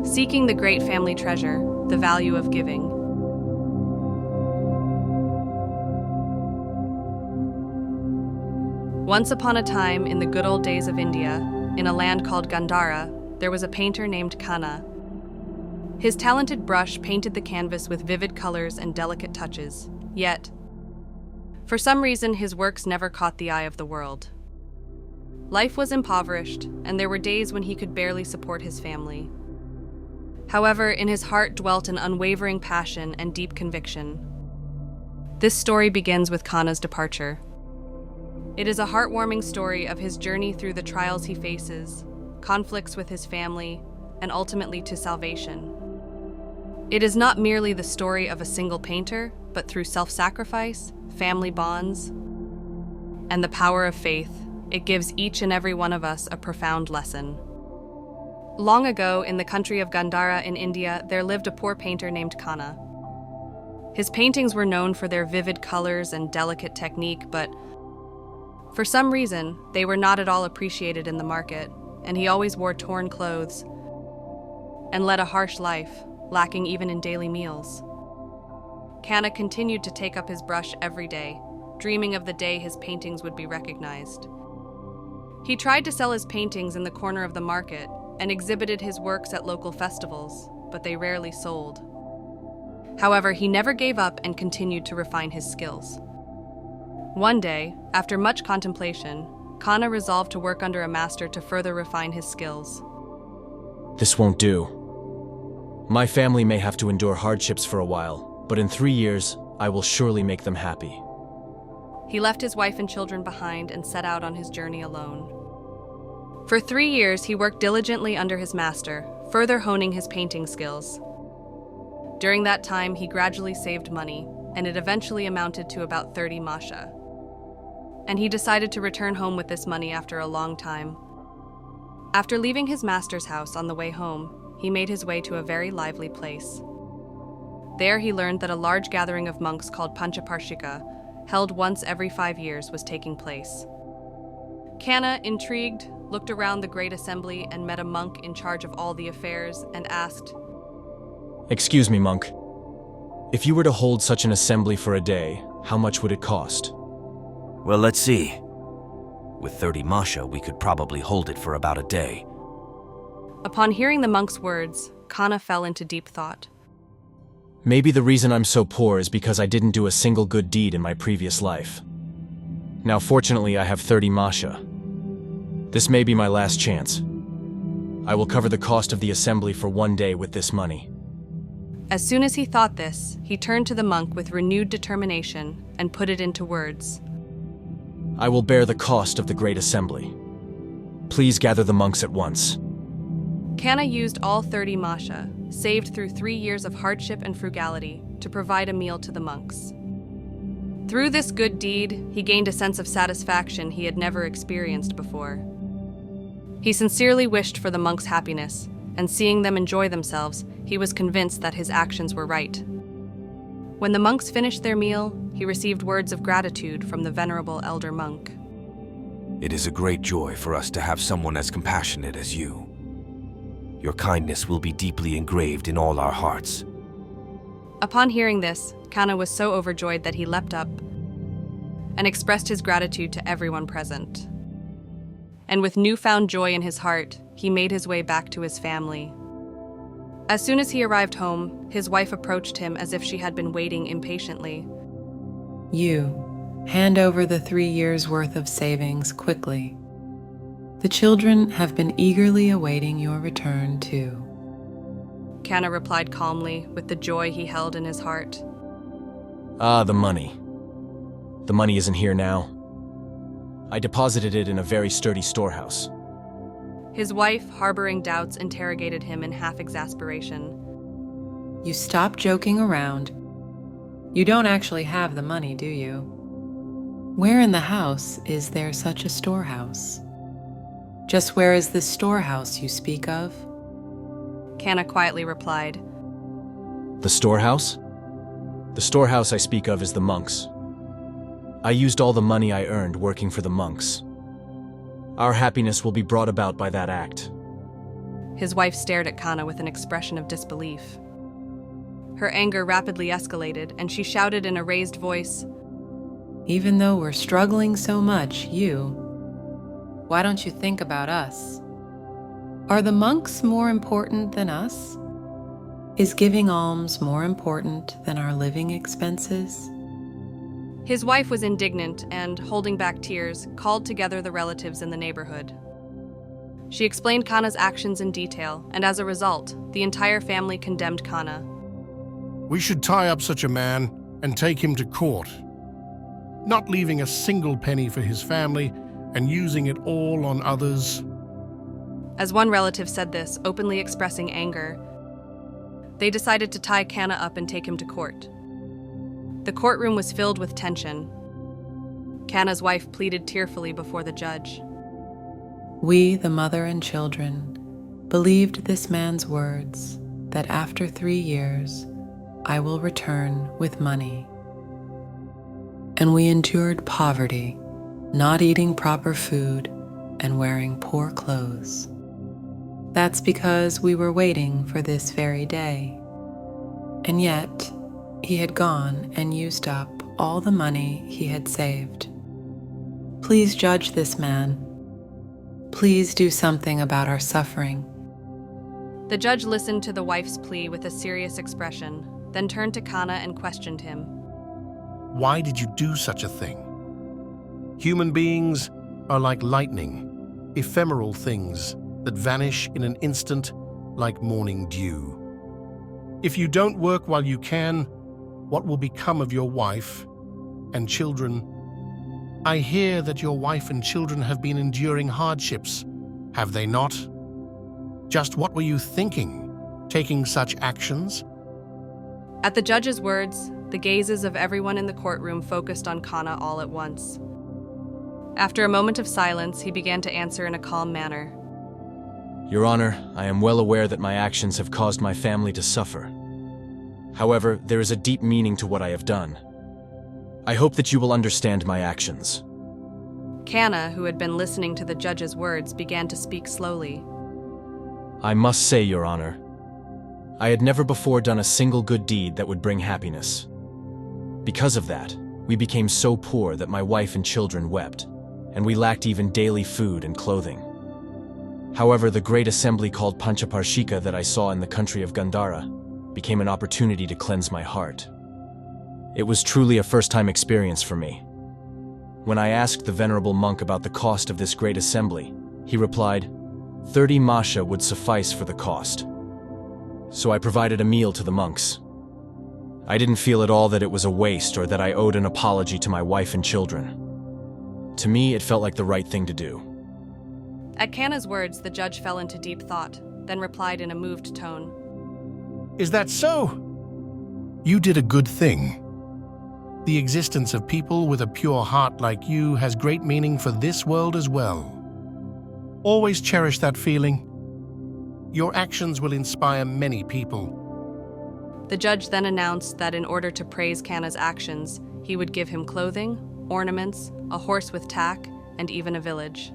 Seeking the great family treasure, the value of giving. Once upon a time, in the good old days of India, in a land called Gandhara, there was a painter named Kanna. His talented brush painted the canvas with vivid colors and delicate touches, yet, for some reason, his works never caught the eye of the world. Life was impoverished, and there were days when he could barely support his family. However, in his heart dwelt an unwavering passion and deep conviction. This story begins with Kanna's departure. It is a heartwarming story of his journey through the trials he faces, conflicts with his family, and ultimately to salvation. It is not merely the story of a single painter, but through self-sacrifice, family bonds, and the power of faith, it gives each and every one of us a profound lesson. Long ago, in the country of Gandhara in India, there lived a poor painter named Kanna. His paintings were known for their vivid colors and delicate technique, but for some reason, they were not at all appreciated in the market, and he always wore torn clothes and led a harsh life, lacking even in daily meals. Kanna continued to take up his brush every day, dreaming of the day his paintings would be recognized. He tried to sell his paintings in the corner of the market and exhibited his works at local festivals, but they rarely sold. However, he never gave up and continued to refine his skills. One day, after much contemplation, Kanna resolved to work under a master to further refine his skills. This won't do. My family may have to endure hardships for a while, but in 3 years, I will surely make them happy. He left his wife and children behind and set out on his journey alone. For 3 years, he worked diligently under his master, further honing his painting skills. During that time, he gradually saved money, and it eventually amounted to about 30 masha. And he decided to return home with this money after a long time. After leaving his master's house on the way home, he made his way to a very lively place. There he learned that a large gathering of monks called Panchaparshika, held once every 5 years, was taking place. Kanna, intrigued, looked around the great assembly and met a monk in charge of all the affairs and asked, Excuse me, monk. If you were to hold such an assembly for a day, how much would it cost? Well, let's see. With 30 masha, we could probably hold it for about a day. Upon hearing the monk's words, Kanna fell into deep thought. Maybe the reason I'm so poor is because I didn't do a single good deed in my previous life. Now, fortunately, I have 30 masha. This may be my last chance. I will cover the cost of the assembly for 1 day with this money. As soon as he thought this, he turned to the monk with renewed determination and put it into words. I will bear the cost of the great assembly. Please gather the monks at once. Kanna used all 30 masha, saved through 3 years of hardship and frugality, to provide a meal to the monks. Through this good deed, he gained a sense of satisfaction he had never experienced before. He sincerely wished for the monks' happiness, and seeing them enjoy themselves, he was convinced that his actions were right. When the monks finished their meal, he received words of gratitude from the venerable elder monk. It is a great joy for us to have someone as compassionate as you. Your kindness will be deeply engraved in all our hearts. Upon hearing this, Kanna was so overjoyed that he leapt up and expressed his gratitude to everyone present. And with newfound joy in his heart, he made his way back to his family. As soon as he arrived home, his wife approached him as if she had been waiting impatiently. You, hand over the 3 years' worth of savings quickly. The children have been eagerly awaiting your return too. Kanna replied calmly, with the joy he held in his heart. Ah, the money. The money isn't here now. I deposited it in a very sturdy storehouse. His wife, harboring doubts, interrogated him in half-exasperation. You stop joking around. You don't actually have the money, do you? Where in the house is there such a storehouse? Just where is this storehouse you speak of? Kanna quietly replied. The storehouse? The storehouse I speak of is the monks. I used all the money I earned working for the monks. Our happiness will be brought about by that act. His wife stared at Kana with an expression of disbelief. Her anger rapidly escalated, and she shouted in a raised voice, "Even though we're struggling so much, why don't you think about us? Are the monks more important than us? Is giving alms more important than our living expenses?" His wife was indignant and, holding back tears, called together the relatives in the neighborhood. She explained Kana's actions in detail, and as a result, the entire family condemned Kana. "We should tie up such a man and take him to court, not leaving a single penny for his family and using it all on others." As one relative said this, openly expressing anger, they decided to tie Kana up and take him to court. The courtroom was filled with tension. Kana's wife pleaded tearfully before the judge. We, the mother and children, believed this man's words that after 3 years I will return with money. And we endured poverty, not eating proper food and wearing poor clothes. That's because we were waiting for this very day. And yet, he had gone and used up all the money he had saved. Please judge this man. Please do something about our suffering. The judge listened to the wife's plea with a serious expression, then turned to Kana and questioned him. "Why did you do such a thing? Human beings are like lightning, ephemeral things that vanish in an instant like morning dew. If you don't work while you can, what will become of your wife and children? I hear that your wife and children have been enduring hardships, have they not? Just what were you thinking, taking such actions?" At the judge's words, the gazes of everyone in the courtroom focused on Kana all at once. After a moment of silence, he began to answer in a calm manner. Your Honor, I am well aware that my actions have caused my family to suffer. However, there is a deep meaning to what I have done. I hope that you will understand my actions. Kana, who had been listening to the judge's words, began to speak slowly. I must say, Your Honor, I had never before done a single good deed that would bring happiness. Because of that, we became so poor that my wife and children wept, and we lacked even daily food and clothing. However, the great assembly called Panchaparshika that I saw in the country of Gandhara became an opportunity to cleanse my heart. It was truly a first-time experience for me. When I asked the venerable monk about the cost of this great assembly, he replied, 30 masha would suffice for the cost. So I provided a meal to the monks. I didn't feel at all that it was a waste or that I owed an apology to my wife and children. To me, it felt like the right thing to do. At Kana's words, the judge fell into deep thought, then replied in a moved tone. "Is that so? You did a good thing. The existence of people with a pure heart like you has great meaning for this world as well. Always cherish that feeling. Your actions will inspire many people." The judge then announced that in order to praise Kana's actions, he would give him clothing, ornaments, a horse with tack, and even a village.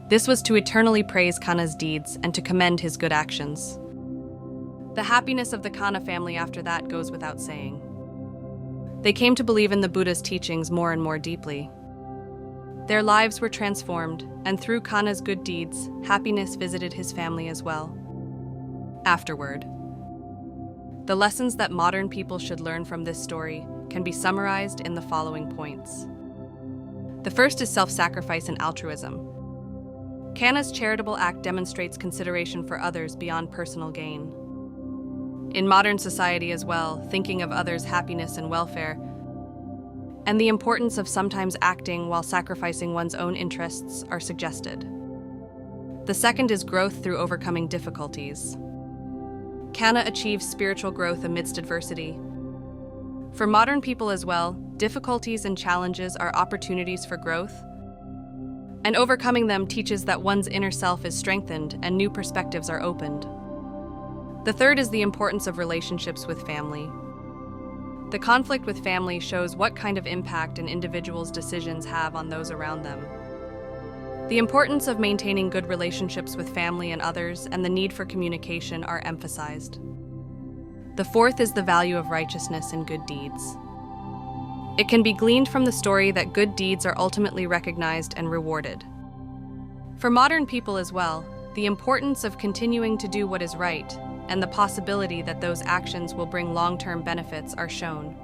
This was to eternally praise Kana's deeds and to commend his good actions. The happiness of the Kana family after that goes without saying. They came to believe in the Buddha's teachings more and more deeply. Their lives were transformed, and through Kana's good deeds, happiness visited his family as well. Afterward. The lessons that modern people should learn from this story can be summarized in the following points. The first is self-sacrifice and altruism. Kana's charitable act demonstrates consideration for others beyond personal gain. In modern society as well, thinking of others' happiness and welfare, and the importance of sometimes acting while sacrificing one's own interests are suggested. The second is growth through overcoming difficulties. Kana achieves spiritual growth amidst adversity. For modern people as well, difficulties and challenges are opportunities for growth, and overcoming them teaches that one's inner self is strengthened and new perspectives are opened. The third is the importance of relationships with family. The conflict with family shows what kind of impact an individual's decisions have on those around them. The importance of maintaining good relationships with family and others and the need for communication are emphasized. The fourth is the value of righteousness and good deeds. It can be gleaned from the story that good deeds are ultimately recognized and rewarded. For modern people as well, the importance of continuing to do what is right and the possibility that those actions will bring long-term benefits are shown.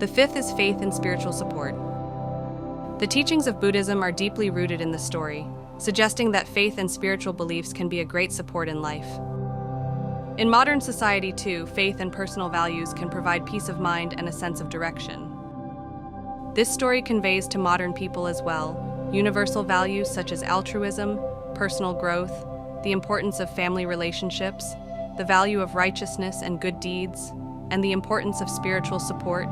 The fifth is faith and spiritual support. The teachings of Buddhism are deeply rooted in the story, suggesting that faith and spiritual beliefs can be a great support in life. In modern society, too, faith and personal values can provide peace of mind and a sense of direction. This story conveys to modern people as well universal values such as altruism, personal growth, the importance of family relationships, the value of righteousness and good deeds, and the importance of spiritual support,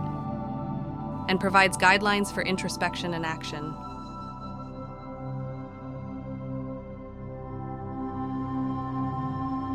and provides guidelines for introspection and action.